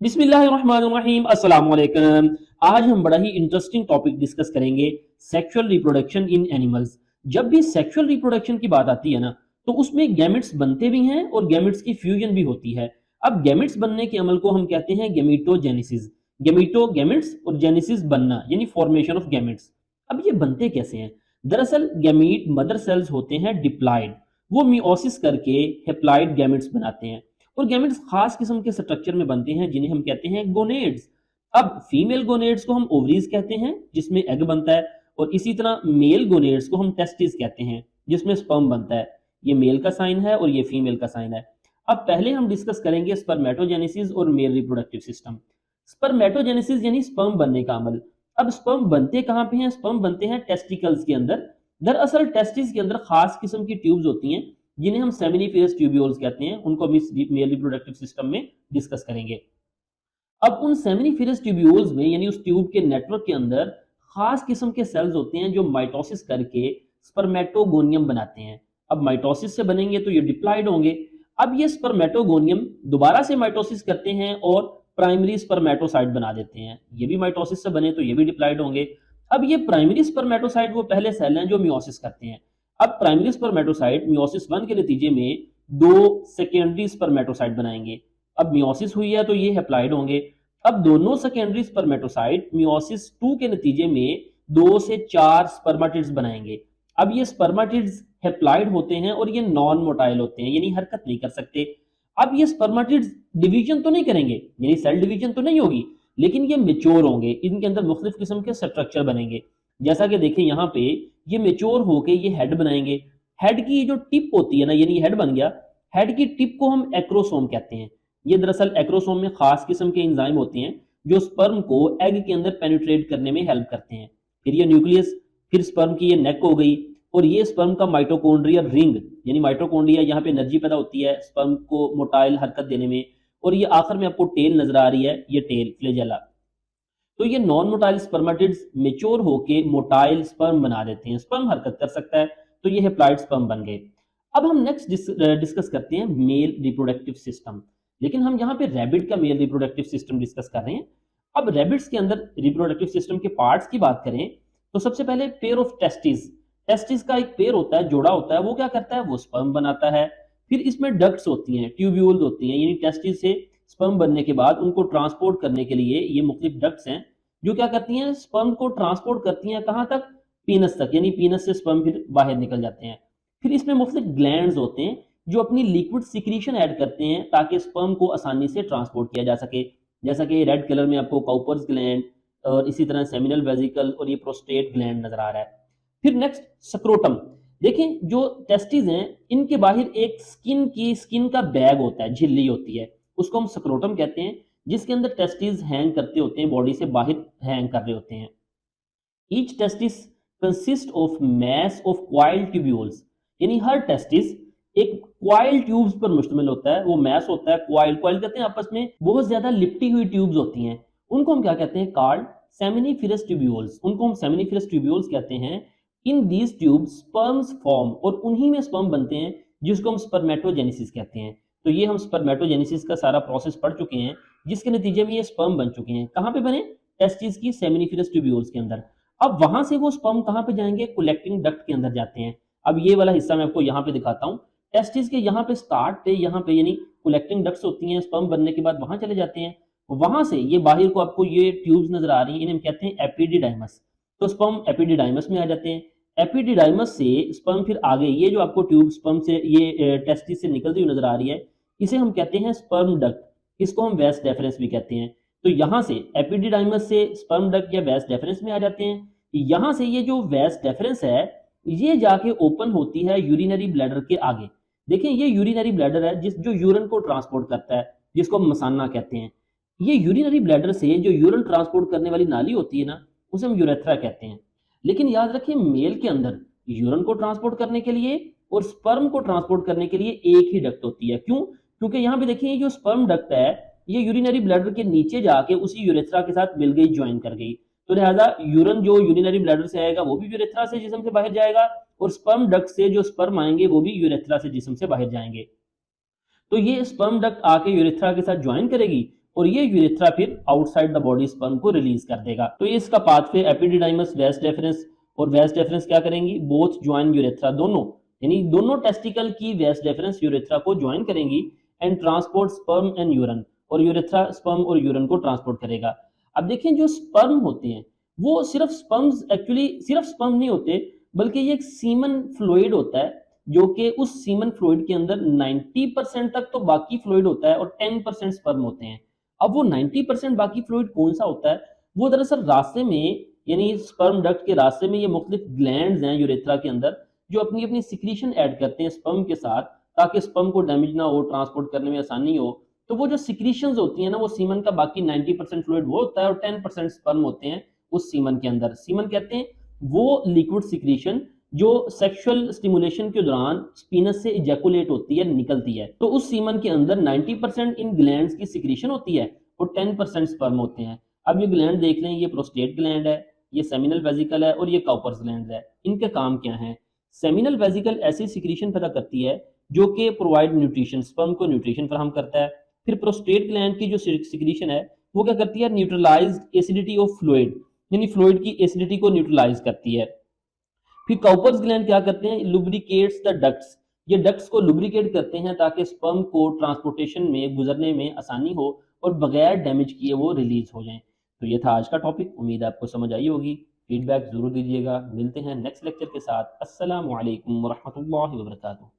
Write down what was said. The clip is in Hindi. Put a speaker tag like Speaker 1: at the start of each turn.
Speaker 1: बिस्मिल्लाहिर्रहमानिर्रहीम अस्सलाम वालेकुम। आज हम बड़ा ही इंटरेस्टिंग टॉपिक डिस्कस करेंगे, सेक्सुअल रिप्रोडक्शन इन एनिमल्स। जब भी सेक्सुअल रिप्रोडक्शन की बात आती है ना, तो उसमें गैमेट्स बनते भी हैं और गैमेट्स की फ्यूजन भी होती है। अब गैमेट्स बनने के अमल को हम कहते हैं गैमीटोजेनेसिस। गैमीटो गैमेट्स और जेनेसिस बनना यानी फॉर्मेशन ऑफ गैमेट्स। अब ये बनते कैसे हैं? दरअसल गैमीट मदर सेल्स होते हैं डिप्लॉइड, वो मियोसिस करके हेप्लॉइड गैमेट्स बनाते हैं और गैमेट्स खास किस्म के स्ट्रक्चर में बनते हैं जिन्हें हम कहते हैं गोनेड्स। अब फीमेल गोनेड्स को हम ओवरीज कहते हैं जिसमें एग बनता है, और इसी तरह मेल गोनेड्स को हम टेस्टिस कहते हैं जिसमें स्पर्म बनता है। ये मेल का साइन है और ये फीमेल का साइन है। अब पहले हम डिस्कस करेंगे स्पर्मेटोजेनेसिस और मेल रिप्रोडक्टिव सिस्टम। स्पर्मेटोजेनेसिस यानी स्पर्म बनने का अमल। अब स्पर्म बनते कहाँ पे हैं? स्पर्म बनते हैं टेस्टिकल्स के अंदर। दरअसल टेस्टिस के अंदर खास किस्म की ट्यूब्स होती हैं जिन्हें हम सेमिनिफेरस ट्यूब्यूल्स कहते हैं, उनको हम इस मेल रिप्रोडक्टिव सिस्टम में डिस्कस करेंगे। अब उन सेमिनिफेरस ट्यूब्यूल्स में यानी उस ट्यूब के नेटवर्क के अंदर खास किस्म के सेल्स होते हैं जो माइटोसिस करके स्पर्मेटोगोनियम बनाते हैं। अब माइटोसिस से बनेंगे तो ये डिप्लॉइड होंगे। अब ये स्पर्मेटोगोनियम दोबारा से माइटोसिस करते हैं और प्राइमरी स्पर्मेटोसाइट बना देते हैं। ये भी माइटोसिस से बने तो ये भी डिप्लॉइड होंगे। अब ये प्राइमरी स्पर्मेटोसाइट वो पहले सेल हैं जो मियोसिस करते हैं। अब प्राइमरी स्पर्मेटोसाइट मियोसिस 1 के नतीजे में दो सेकेंडरी स्पर्मेटोसाइट बनाएंगे। अब मियोसिस हुई है तो ये हेप्लॉइड होंगे। अब दोनों सेकेंडरी स्पर्मेटोसाइट मियोसिस 2 के नतीजे में 2 से 4 स्पर्मेटिड्स बनाएंगे। अब ये स्पर्मेटिड्स हेप्लॉइड होते हैं और ये नॉन मोटाइल होते हैं यानी हरकत नहीं कर सकते। अब ये स्पर्मेटिड्स डिवीजन तो नहीं करेंगे यानी सेल डिवीजन तो नहीं होगी, लेकिन ये मेच्योर होंगे, इनके अंदर मुख्तलिफ किस्म के स्ट्रक्चर बनेंगे। जैसा कि देखें यहाँ पे ये मेच्योर होके ये हेड बनाएंगे। हेड की जो टिप होती है ना, यानी हेड बन गया, हेड की टिप को हम एक्रोसोम कहते हैं। ये दरअसल एक्रोसोम में खास किस्म के एंजाइम होते हैं जो स्पर्म को एग के अंदर पेनिट्रेट करने में हेल्प करते हैं। फिर ये न्यूक्लियस, फिर स्पर्म की ये नेक हो गई, और ये स्पर्म का माइटोकॉन्ड्रियल रिंग यानी माइटोकॉन्ड्रिया, यहाँ पे एनर्जी पैदा होती है स्पर्म को मोटाइल हरकत देने में। और ये आखिर में आपको टेल नजर आ रही है, ये टेल फ्लैजेला। तो ये नॉन मोटाइल स्पर्मेटिड्स मेच्योर होके मोटाइल स्पर्म बना देते हैं, स्पर्म हरकत कर सकता है, तो ये हेप्लॉइड स्पर्म बन गए। अब हम नेक्स्ट डिस्कस करते हैं मेल रिप्रोडक्टिव सिस्टम, लेकिन हम यहाँ पे रैबिट का मेल रिप्रोडक्टिव सिस्टम डिस्कस कर रहे हैं। अब रैबिट्स के अंदर रिप्रोडक्टिव सिस्टम के पार्ट्स की बात करें तो सबसे पहले पेयर ऑफ टेस्टिस। टेस्टिस का एक पेयर होता है, जोड़ा होता है, वो क्या करता है? वो स्पर्म बनाता है। फिर इसमें डक्ट्स होती हैं, ट्यूब्यूल्स होती हैं, यानी टेस्टिस से स्पर्म बनने के बाद उनको ट्रांसपोर्ट करने के लिए ये मुख्तलिफ डक्ट्स हैं जो क्या करती हैं? स्पर्म को ट्रांसपोर्ट करती हैं कहाँ तक? पीनस तक, यानी पीनस से स्पर्म फिर बाहर निकल जाते हैं। फिर इसमें मुख्तलिफ ग्लैंड्स होते हैं जो अपनी लिक्विड सिक्रीशन ऐड करते हैं ताकि स्पर्म को आसानी से ट्रांसपोर्ट किया जा सके। जैसा कि रेड कलर में आपको काउपर्स ग्लैंड और इसी तरह सेमिनल वेजिकल और ये प्रोस्टेट ग्लैंड नजर आ रहा है। फिर नेक्स्ट स्क्रोटम। देखें जो टेस्टिस हैं इनके बाहर एक स्किन का बैग होता है, झिल्ली होती है, उसको हम स्क्रोटम कहते हैं, जिसके अंदर टेस्टिस हैंग करते होते हैं, बॉडी से बाहर हैंग कर रहे होते हैं। Each testis consist of mass of coil tubules, यानी हर टेस्टिस एक क्वाइल ट्यूब्स पर मुश्तमिल होता है। वो मैस होता है, क्वाइल क्वाइल कहते हैं आपस में बहुत ज्यादा लिपटी हुई ट्यूब्स होती हैं, उनको हम क्या कहते हैं? Called seminiferous tubules. उनको हम सेमिनिफेरस ट्यूब्यूल्स कहते हैं। In these tubes sperms form, और उन्हीं में स्पर्म बनते हैं जिसको हम स्पर्मेटोजेनेसिस कहते हैं। तो ये हम स्पर्मेटोजेनेसिस का सारा प्रोसेस पढ़ चुके हैं, जिसके नतीजे में ये स्पर्म बन चुके हैं। कहाँ पे बने? टेस्टिस की सेमिनिफेरस ट्यूब्यूल्स के अंदर। अब वहां से वो स्पर्म कहाँ पे जाएंगे? कलेक्टिंग डक्ट के अंदर जाते हैं। अब ये वाला हिस्सा मैं आपको यहाँ पे दिखाता हूँ। टेस्टिस के यहाँ पे स्टार्ट पे, यहाँ पे यानी कलेक्टिंग डक्ट्स होती हैं, स्पर्म बनने के बाद वहां चले जाते हैं। वहां से ये बाहर को आपको ये ट्यूब्स नजर आ रही हैं, इन्हें हम कहते हैं एपिडिडाइमस। तो स्पर्म एपिडिडाइमस में आ जाते हैं। एपिडिडाइमस से स्पर्म फिर आगे, ये जो आपको ट्यूब स्पर्म से ये टेस्टिस से निकलती हुई नजर आ रही है, इसे हम कहते हैं स्पर्म डक्ट। इसको हम वेस्ट डेफरेंस भी कहते हैं। तो यहां से एपिडिडाइमस से स्पर्म डक्ट या वेस्ट डेफरेंस में आ जाते हैं। यहां से ये जो वेस्ट डेफरेंस है ये जाके ओपन होती है यूरिनरी ब्लैडर के आगे। देखें ये यूरिनरी ब्लैडर है जो यूरिन को ट्रांसपोर्ट करता है, जिसको हम मसाना कहते हैं। ये यूरिनरी ब्लैडर से जो यूरिन ट्रांसपोर्ट करने वाली नाली होती है ना, उसे हम यूरेथ्रा कहते हैं। लेकिन याद रखिए मेल के अंदर यूरिन को ट्रांसपोर्ट करने के लिए और स्पर्म को ट्रांसपोर्ट करने के लिए एक ही डक्ट होती है। क्यों? क्योंकि यहाँ पे देखिए ये जो स्पर्म डक्ट है ये यूरिनरी ब्लैडर के नीचे जाके उसी यूरेथ्रा के साथ मिल गई, ज्वाइन कर गई। तो लिहाजा यूरिन जो यूरिनरी ब्लैडर से आएगा वो भी यूरेथ्रा से जिस्म से बाहर जाएगा, और स्पर्म डक्ट से जो स्पर्म आएंगे वो भी यूरेथ्रा से जिस्म से बाहर जाएंगे। तो ये स्पर्म डक्ट आके यूरेथ्रा के साथ ज्वाइन करेगी और ये यूरेथ्रा फिर आउटसाइड द बॉडी स्पर्म को रिलीज कर देगा। तो ये इसका पाथवे एपिडिडाइमस वेस डेफरेंस और वेस डेफरेंस क्या करेंगी, बोथ ज्वाइन यूरेथ्रा, दोनों यानी दोनों टेस्टिकल की वेस डेफरेंस यूरेथ्रा को ज्वाइन करेंगी एंड ट्रांसपोर्ट स्पर्म एंड यूरन, और यूरेथ्रा स्पर्म और यूरन को ट्रांसपोर्ट करेगा। अब देखें जो स्पर्म होते हैं वो सिर्फ स्पर्म्स, एक्चुअली सिर्फ स्पर्म नहीं होते बल्कि ये एक सीमन फ्लूइड होता है, जो कि उस सीमन फ्लूइड के अंदर 90% तक तो बाकी फ्लूइड होता है और 10% स्पर्म होते हैं। अब वो 90% बाकी फ्लूइड कौन सा होता है, वो दरअसल रास्ते में यानी स्पर्म डक्ट के रास्ते में ये मुख्तलिफ ग्लैंड्स हैं यूरेथ्रा के अंदर जो अपनी अपनी सिक्रीशन ऐड करते हैं स्पर्म के साथ, ताकि स्पर्म को डैमेज ना हो, ट्रांसपोर्ट करने में आसानी हो। तो वो जो सिक्रीशंस होती हैं ना, वो सीमन का बाकी 90% फ्लूइड वो होता है और 10% स्पर्म होते हैं उस सीमन के अंदर। सीमन कहते हैं वो लिक्विड सिक्रीशन जो सेक्सुअल स्टिमुलेशन के दौरान स्पीनस से इजैकुलेट होती है, निकलती है। तो उस सीमन के अंदर 90% इन ग्लैंड्स की सिक्रीशन होती है और 10% स्पर्म होते हैं। अब ये ग्लैंड देख लें, ये प्रोस्टेट ग्लैंड है, ये सेमिनल वेसिकल है और ये काउपर्स ग्लैंड है। इनके काम क्या है? सेमिनल वेसिकल ऐसी सिक्रीशन पैदा करती है जो कि प्रोवाइड न्यूट्रिशन, स्पर्म को न्यूट्रिशन फराहम करता है। फिर प्रोस्टेट ग्लैंड की जो सिक्रीशन है वो क्या करती है, न्यूट्रलाइज्ड एसिडिटी ऑफ फ्लूइड, यानी फ्लूइड की एसिडिटी को न्यूट्रलाइज करती है। फिर काउपर्स ग्लैंड क्या करते हैं, लुब्रिकेट्स द डक्ट्स, ये डक्ट्स को लुब्रिकेट करते हैं ताकि स्पर्म को ट्रांसपोर्टेशन में गुजरने में आसानी हो और बगैर डैमेज किए वो रिलीज हो जाएं। तो ये था आज का टॉपिक, उम्मीद है आपको समझ आई होगी। फीडबैक जरूर दीजिएगा। मिलते हैं नेक्स्ट लेक्चर के साथ। अस्सलामु अलैकुम वरहमतुल्लाहि वबरकातुहू।